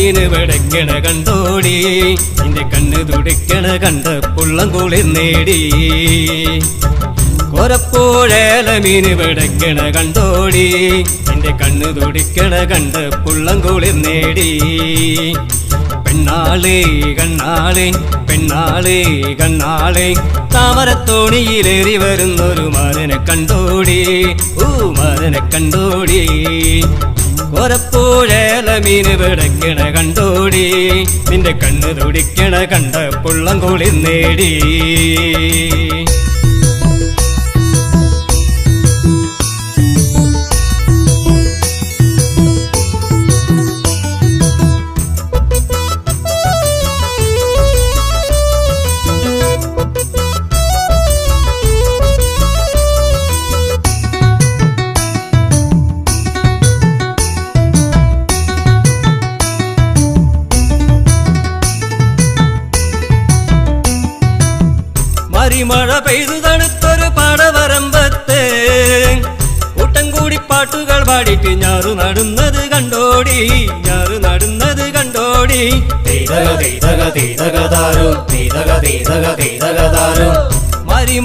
മീന് വെടക്കണ കണ്ടോടി നിന്റെ കണ്ണ് തുടിക്കണ കണ്ട പുള്ളം കുളിർ നേടി കോരപ്പുഴേല മീന് വെടക്കണ കണ്ടോടി നിന്റെ കണ്ണ് തുടിക്കണ കണ്ട പുള്ളം കുളിർ നേടി പെണ്ണാളേ കണ്ണാളേ പെണ്ണാളേ കണ്ണാളേ താമരത്തോണിയിലേറി വരുന്നൊരു മാരനെ കണ്ടോടി മാരനെ കണ്ടോടി കോരപ്പുഴേല മീന് വെടക്കണ കണ്ടോടി നിന്റെ കണ്ണ് തുടിക്കണ കണ്ട പുള്ളം കുളിർ നേടി മഴ പെയ്തു തണുത്തൊരു പാടവരമ്പത്ത് കൂട്ടം കൂടി പാട്ടുകൾ പാടിയിട്ട് ഞാറു നടുന്നത് കണ്ടോടി ഞാറു നടുന്നത് കണ്ടോടി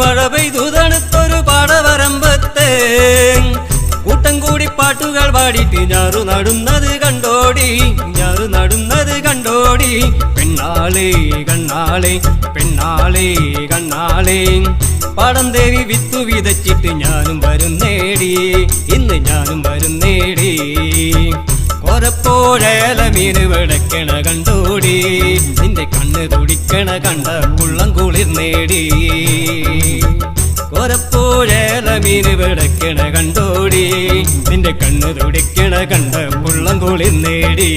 മഴ പെയ്തു തണുത്തൊരു പാടവരമ്പത്ത് കൂട്ടം കൂടി പാട്ടുകൾ പാടിയിട്ട് ഞാറു നടുന്നത് കണ്ടോടി ഞാറു നടുന്നത് കണ്ടോടി പെണ്ണാളേ കണ്ണാളേ പെണ്ണാളേ കണ്ണാളേ പാടം ദേവി വിത്തു വിതച്ചിട്ട് ഞാനും വരുന്നേടി ഇന്ന് ഞാനും വരുന്നേടി കോരപ്പുഴേല മീന് വെടക്കണ കണ്ടോടി നിന്റെ കണ്ണ് തുടിക്കണ കണ്ട പുള്ളം കുളിർ നേടി കോരപ്പുഴേല മീന് വെടക്കണ കണ്ടോടി നിന്റെ കണ്ണ് തുടിക്കണ കണ്ട പുള്ളം കുളിർ നേടി